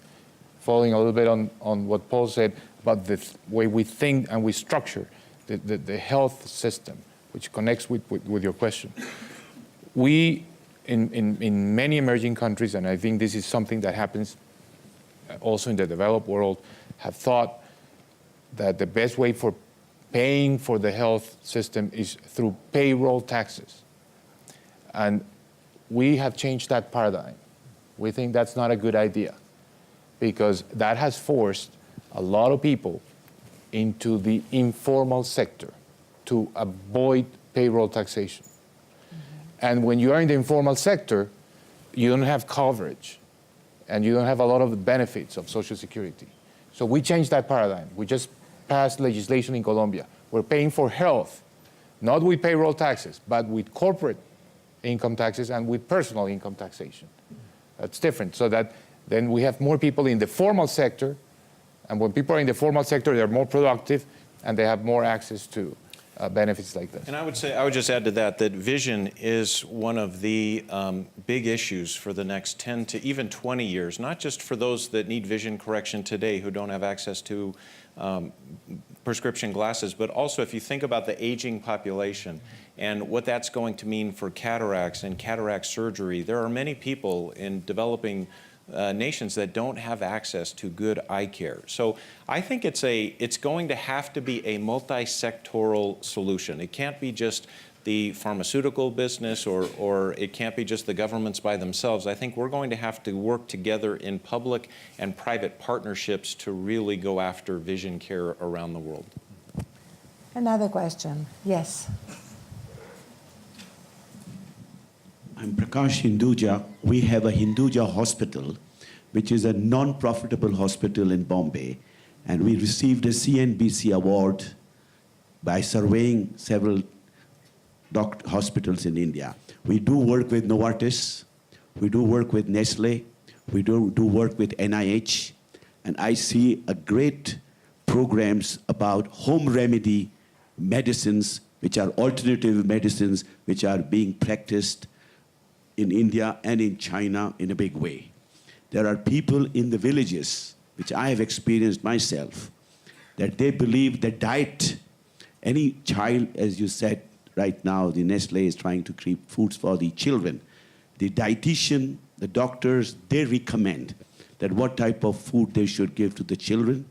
following a little bit on what Paul said about the way we think and we structure the health system, which connects with your question. We, in many emerging countries, and I think this is something that happens also in the developed world, have thought that the best way for paying for the health system is through payroll taxes. And we have changed that paradigm. We think that's not a good idea because that has forced a lot of people into the informal sector to avoid payroll taxation. And when you are in the informal sector, you don't have coverage and you don't have a lot of the benefits of Social Security. So we changed that paradigm. We just passed legislation in Colombia. We're paying for health, not with payroll taxes, but with corporate income taxes and with personal income taxation. That's different. So that then we have more people in the formal sector, and when people are in the formal sector, they're more productive and they have more access to benefits like this. And I would just add to that vision is one of the big issues for the next 10 to even 20 years, not just for those that need vision correction today who don't have access to prescription glasses, but also if you think about the aging population and what that's going to mean for cataracts and cataract surgery. There are many people in developing nations that don't have access to good eye care. So I think it's going to have to be a multi-sectoral solution. It can't be just the pharmaceutical business or it can't be just the governments by themselves. I think we're going to have to work together in public and private partnerships to really go after vision care around the world. Another question. Yes. I'm Prakash Hinduja. We have a Hinduja hospital, which is a non-profitable hospital in Bombay. And we received a CNBC award by surveying several hospitals in India. We do work with Novartis. We do work with Nestle. We do work with NIH. And I see a great programs about home remedy medicines, which are alternative medicines, which are being practiced in India and in China in a big way. There are people in the villages, which I have experienced myself, that they believe that diet, any child, as you said right now, the Nestle is trying to create foods for the children. The dietitian, the doctors, they recommend that what type of food they should give to the children,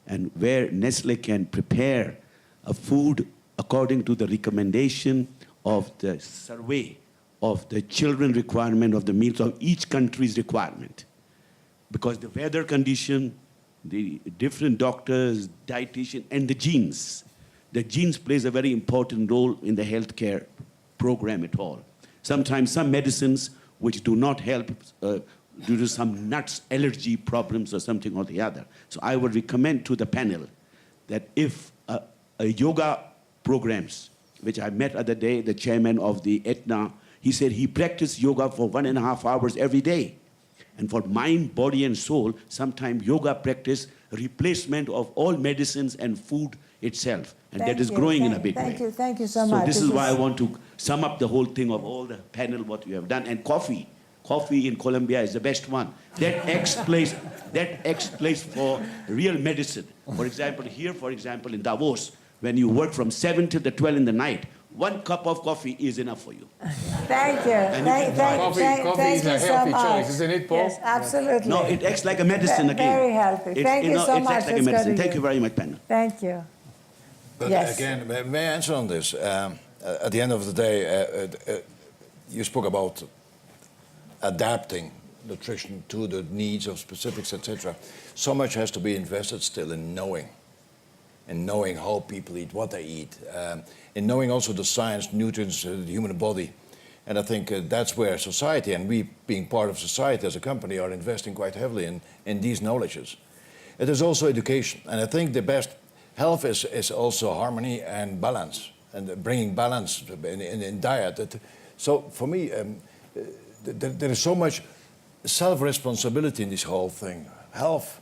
and where Nestle can prepare a food according to the recommendation of the survey of the children requirement of the meals of each country's requirement. Because the weather condition, the different doctors, dietitian, and the genes. The genes plays a very important role in the healthcare program at all. Sometimes some medicines which do not help due to some nuts allergy problems or something or the other. So I would recommend to the panel that if a yoga programs, which I met other day, the chairman of the Etna, he said he practiced yoga for 1.5 hours every day. And for mind, body, and soul, sometimes yoga practice replacement of all medicines and food itself. And that is growing in a big way. Thank you so much. So this is why I want to sum up the whole thing of all the panel, what you have done. And coffee in Colombia is the best one. That explains for real medicine. For example, here, for example, in Davos, when you work from 7 till the 12 in the night, 1 cup of coffee is enough for you. Thank you. Thank Coffee is you a so healthy much. choice, isn't it, Paul? Yes, absolutely. No, it acts like a medicine again. Very healthy. Thank you so it much. acts like a Let's go to medicine. Thank you. you very much, panel. Thank you. But Yes. again, may I answer on this? At the end of the day, you spoke about adapting nutrition to the needs of specifics, etc. So much has to be invested still in knowing how people eat, what they eat, in knowing also the science, nutrients, the human body. And I think that's where society, and we being part of society as a company, are investing quite heavily in these knowledges. It is also education, and I think the best health is also harmony and balance, and bringing balance in diet. So for me, there is so much self-responsibility in this whole thing. Health,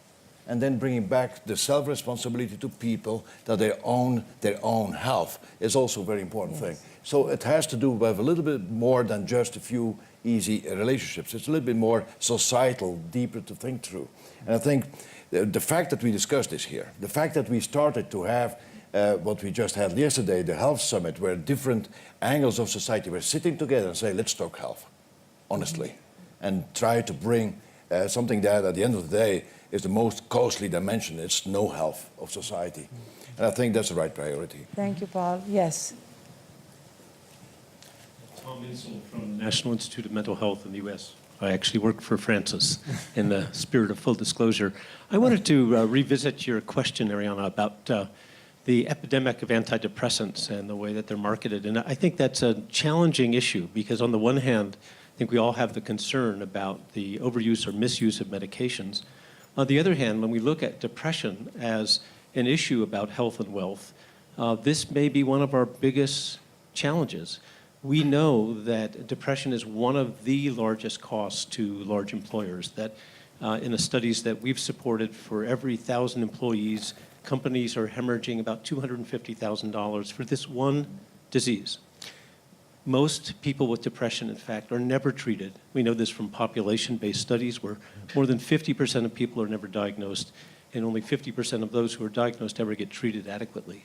and then bringing back the self-responsibility to people that they own their own health is also a very important thing. So it has to do with a little bit more than just a few easy relationships. It's a little bit more societal, deeper to think through. And I think the fact that we discussed this here, the fact that we started to have what we just had yesterday, the health summit, where different angles of society were sitting together and say, let's talk health, honestly, and try to bring something that at the end of the day is the most costly dimension. It's no health of society. And I think that's the right priority. Thank you, Paul. Yes. Tom Insel from the National Institute of Mental Health in the U.S. I actually work for Francis in the spirit of full disclosure. I wanted to revisit your question, Arianna, about the epidemic of antidepressants and the way that they're marketed. And I think that's a challenging issue because on the one hand, I think we all have the concern about the overuse or misuse of medications. On the other hand, when we look at depression as an issue about health and wealth, this may be one of our biggest challenges. We know that depression is one of the largest costs to large employers, that in the studies that we've supported, for every 1,000 employees, companies are hemorrhaging about $250,000 for this one disease. Most people with depression, in fact, are never treated. We know this from population-based studies where more than 50% of people are never diagnosed, and only 50% of those who are diagnosed ever get treated adequately.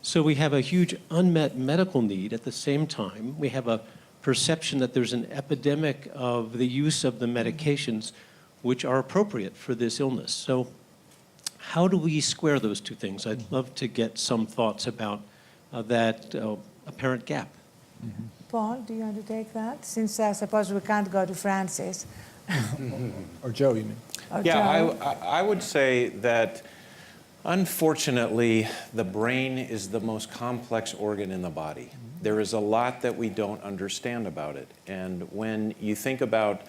So we have a huge unmet medical need. At the same time, we have a perception that there's an epidemic of the use of the medications which are appropriate for this illness. So how do we square those two things? I'd love to get some thoughts about that apparent gap. Mm-hmm. Paul, do you want to take that? Since I suppose we can't go to Francis. Or Joe, you mean? Or Yeah, Joe. I would say that unfortunately, the brain is the most complex organ in the body. There is a lot that we don't understand about it. And when you think about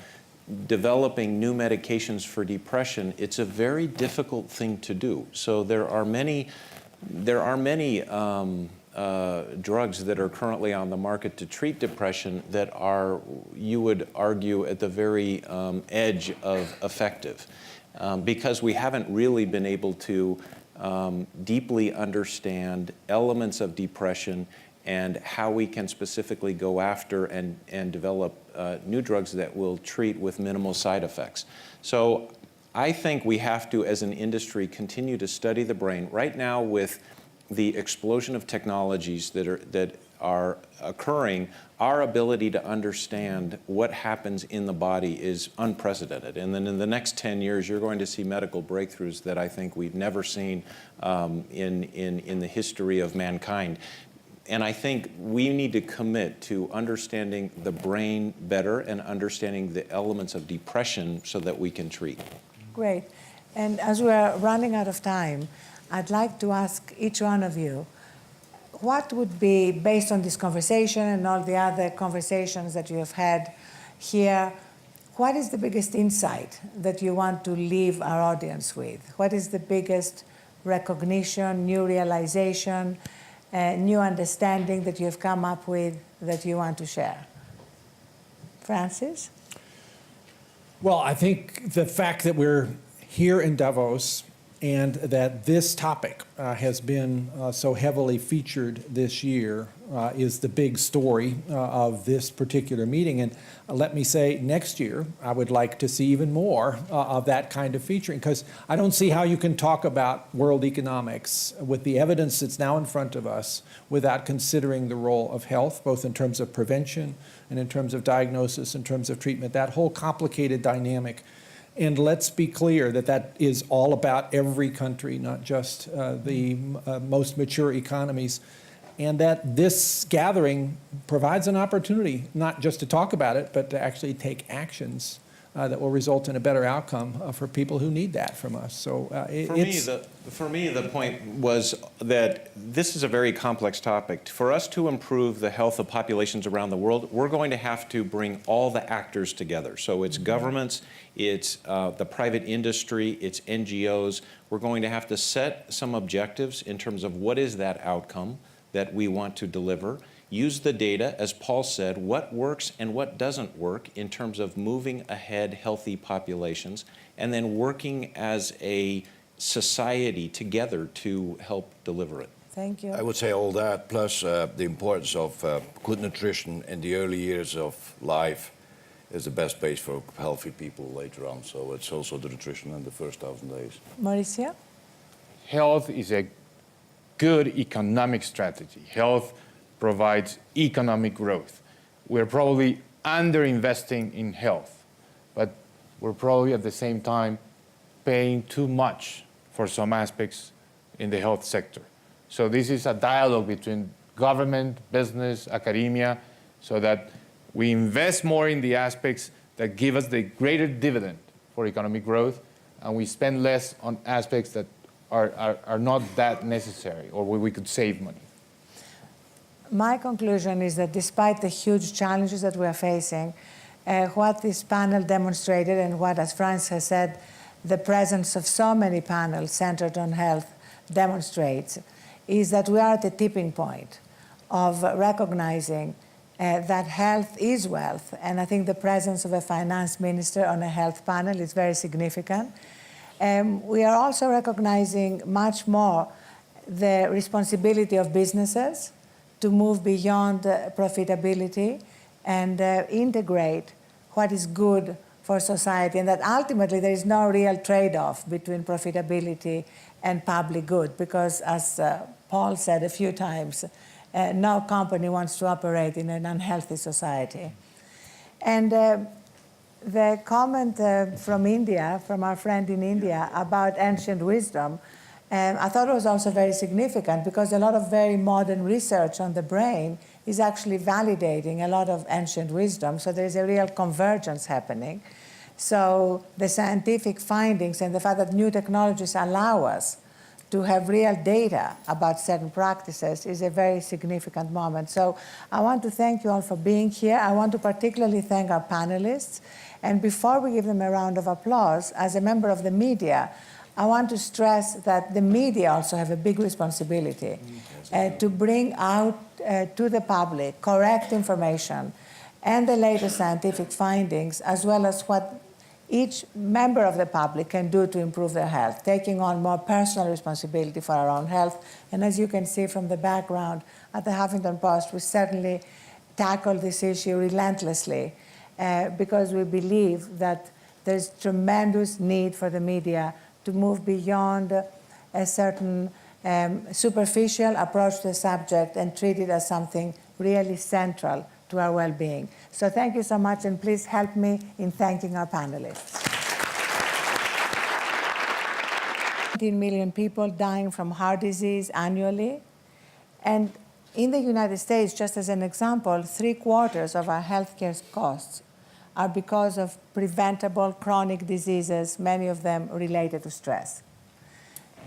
developing new medications for depression, it's a very difficult thing to do. So there are many drugs that are currently on the market to treat depression that are, you would argue, at the very edge of effective, because we haven't really been able to deeply understand elements of depression and how we can specifically go after and develop new drugs that will treat with minimal side effects. So I think we have to, as an industry, continue to study the brain. Right now, with the explosion of technologies that are occurring, our ability to understand what happens in the body is unprecedented. And then in the next 10 years, you're going to see medical breakthroughs that I think we've never seen in the history of mankind. And I think we need to commit to understanding the brain better and understanding the elements of depression so that we can treat. Great. And as we're running out of time, I'd like to ask each one of you, what would be, based on this conversation and all the other conversations that you have had here, what is the biggest insight that you want to leave our audience with? What is the biggest recognition, new realization, new understanding that you have come up with that you want to share? Francis? Well, I think the fact that we're here in Davos and that this topic has been so heavily featured this year is the big story of this particular meeting. And let me say, next year, I would like to see even more of that kind of featuring, because I don't see how you can talk about world economics with the evidence that's now in front of us without considering the role of health, both in terms of prevention and in terms of diagnosis, in terms of treatment, that whole complicated dynamic. And let's be clear that that is all about every country, not just the most mature economies. And that this gathering provides an opportunity not just to talk about it, but to actually take actions that will result in a better outcome for people who need that from us. So For me, the point was that this is a very complex topic. For us to improve the health of populations around the world, we're going to have to bring all the actors together. So it's governments, it's the private industry, it's NGOs. We're going to have to set some objectives in terms of what is that outcome that we want to deliver. Use the data, as Paul said, what works and what doesn't work in terms of moving ahead healthy populations, and then working as a society together to help deliver it. Thank you. I would say all that, plus the importance of good nutrition in the early years of life is the best base for healthy people later on. So it's also the nutrition in the first 1,000 days. Mauricio? Health is a good economic strategy. Health provides economic growth. We're probably underinvesting in health, but we're probably at the same time paying too much for some aspects in the health sector. So this is a dialogue between government, business, academia, so that we invest more in the aspects that give us the greater dividend for economic growth, and we spend less on aspects that are not that necessary, or where we could save money. My conclusion is that despite the huge challenges that we are facing, what this panel demonstrated, and what, as Franz has said, the presence of so many panels centered on health demonstrates, is that we are at a tipping point of recognizing that health is wealth. And I think the presence of a finance minister on a health panel is very significant. We are also recognizing much more the responsibility of businesses to move beyond profitability and integrate what is good for society, and that ultimately there is no real trade-off between profitability and public good, because as Paul said a few times, no company wants to operate in an unhealthy society. And the comment from India, from our friend in India, about ancient wisdom, I thought it was also very significant, because a lot of very modern research on the brain is actually validating a lot of ancient wisdom. So there's a real convergence happening. So the scientific findings and the fact that new technologies allow us to have real data about certain practices is a very significant moment. So I want to thank you all for being here. I want to particularly thank our panelists. And before we give them a round of applause, as a member of the media, I want to stress that the media also have a big responsibility to bring out to the public correct information and the latest scientific findings, as well as what each member of the public can do to improve their health, taking on more personal responsibility for our own health. And as you can see from the background at the Huffington Post, we certainly tackle this issue relentlessly because we believe that there's tremendous need for the media to move beyond a certain superficial approach to the subject and treat it as something really central to our well-being. So thank you so much, and please help me in thanking our panelists. 17 million people dying from heart disease annually. And in the United States, just as an example, 3/4 of our healthcare costs are because of preventable chronic diseases, many of them related to stress.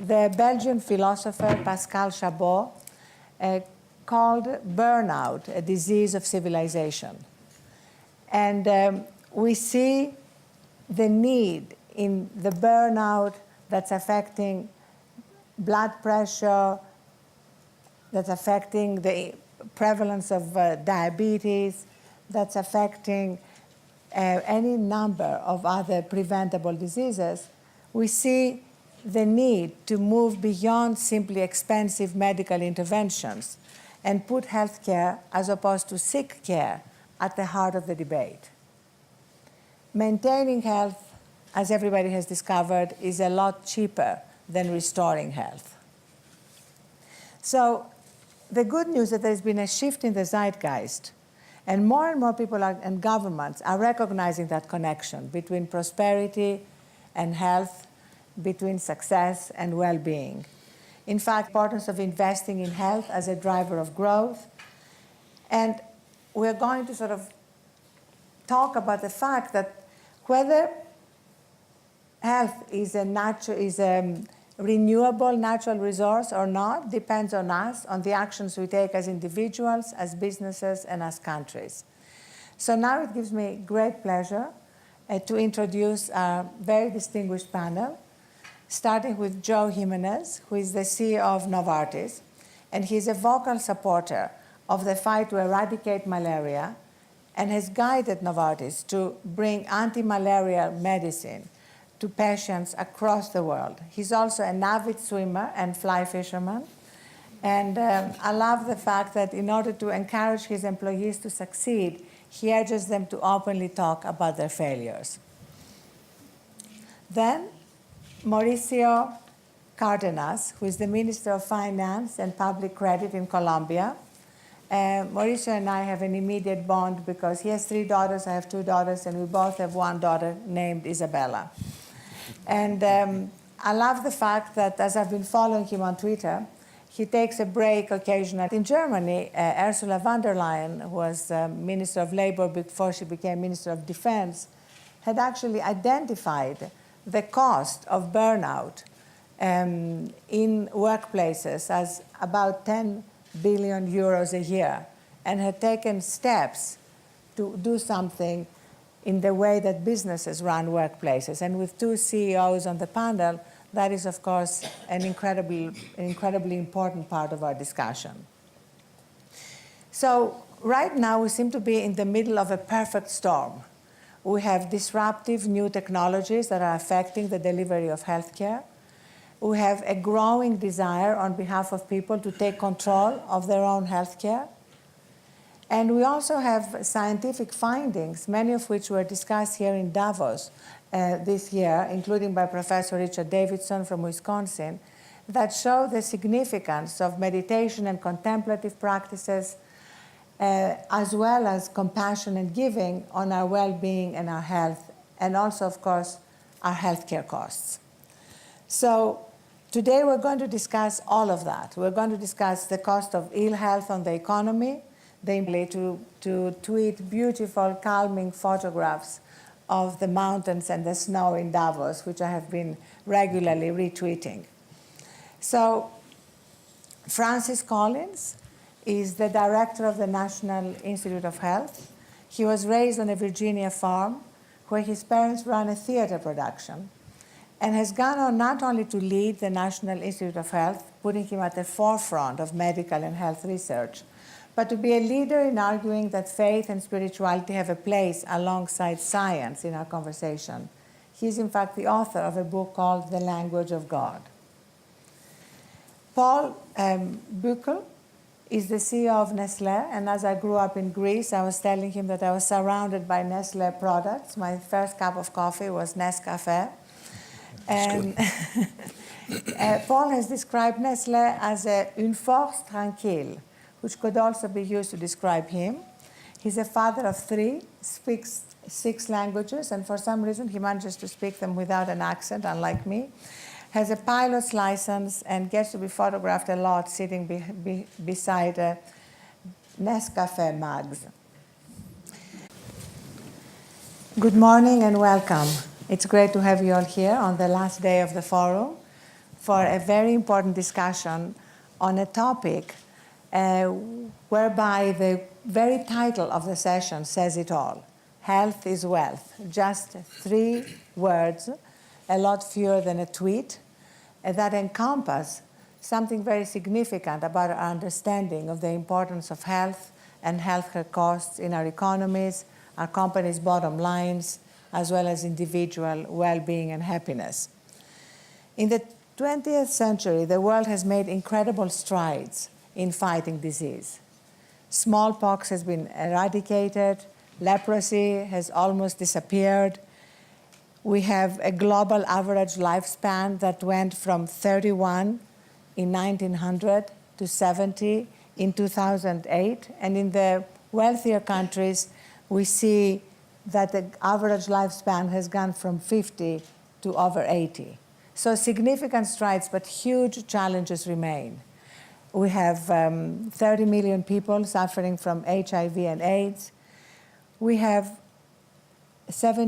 The Belgian philosopher Pascal Chabot called burnout a disease of civilization. And we see the need in the burnout that's affecting blood pressure, that's affecting the prevalence of diabetes, that's affecting any number of other preventable diseases. We see the need to move beyond simply expensive medical interventions and put health care, as opposed to sick care, at the heart of the debate. Maintaining health, as everybody has discovered, is a lot cheaper than restoring health. So the good news is that there's been a shift in the zeitgeist, and more people and governments are recognizing that connection between prosperity and health, between success and well-being. In fact, the importance of investing in health as a driver of growth. And we're going to sort of talk about the fact that whether health is a renewable natural resource or not depends on us, on the actions we take as individuals, as businesses, and as countries. So now it gives me great pleasure to introduce a very distinguished panel, starting with Joe Jimenez, who is the CEO of Novartis, and he's a vocal supporter of the fight to eradicate malaria and has guided Novartis to bring anti-malarial medicine to patients across the world. He's also an avid swimmer and fly fisherman. And I love the fact that in order to encourage his employees to succeed, he urges them to openly talk about their failures. Then, Mauricio Cardenas, who is the Minister of Finance and Public Credit in Colombia. Mauricio and I have an immediate bond because he has 3 daughters, I have 2 daughters, and we both have 1 daughter named Isabella. And I love the fact that, as I've been following him on Twitter, he takes a break occasionally. In Germany, Ursula von der Leyen, who was Minister of Labor before she became Minister of Defense, had actually identified the cost of burnout in workplaces as about 10 billion euros a year, and had taken steps to do something in the way that businesses run workplaces. And with 2 CEOs on the panel, that is, of course, an incredibly important part of our discussion. So right now, we seem to be in the middle of a perfect storm. We have disruptive new technologies that are affecting the delivery of healthcare. We have a growing desire on behalf of people to take control of their own healthcare. And we also have scientific findings, many of which were discussed here in Davos this year, including by Professor Richard Davidson from Wisconsin, that show the significance of meditation and contemplative practices, as well as compassion and giving on our well-being and our health, and also, of course, our healthcare costs. So today we're going to discuss all of that. We're going to discuss the cost of ill health on the economy, the ability to tweet beautiful, calming photographs of the mountains and the snow in Davos, which I have been regularly retweeting. So Francis Collins is the director of the National Institute of Health. He was raised on a Virginia farm where his parents ran a theater production, and has gone on not only to lead the National Institute of Health, putting him at the forefront of medical and health research, but to be a leader in arguing that faith and spirituality have a place alongside science in our conversation. He is, in fact, the author of a book called The Language of God. Paul Buchel is the CEO of Nestlé, and as I grew up in Greece, I was telling him that I was surrounded by Nestlé products. My first cup of coffee was Nescafé. And Paul has described Nestlé as une force tranquille, which could also be used to describe him. He's a father of 3, speaks 6 languages, and for some reason he manages to speak them without an accent, unlike me. Has a pilot's license and gets to be photographed a lot sitting beside Nescafé mugs. Good morning and welcome. It's great to have you all here on the last day of the forum for a very important discussion on a topic whereby the very title of the session says it all. Health is wealth. Just 3 words, a lot fewer than a tweet, that encompass something very significant about our understanding of the importance of health and healthcare costs in our economies, our companies' bottom lines, as well as individual well-being and happiness. In the 20th century, the world has made incredible strides in fighting disease. Smallpox has been eradicated, leprosy has almost disappeared. We have a global average lifespan that went from 31 in 1900 to 70 in 2008. And in the wealthier countries, we see that the average lifespan has gone from 50 to over 80. So significant strides, but huge challenges remain. We have 30 million people suffering from HIV and AIDS. We have 7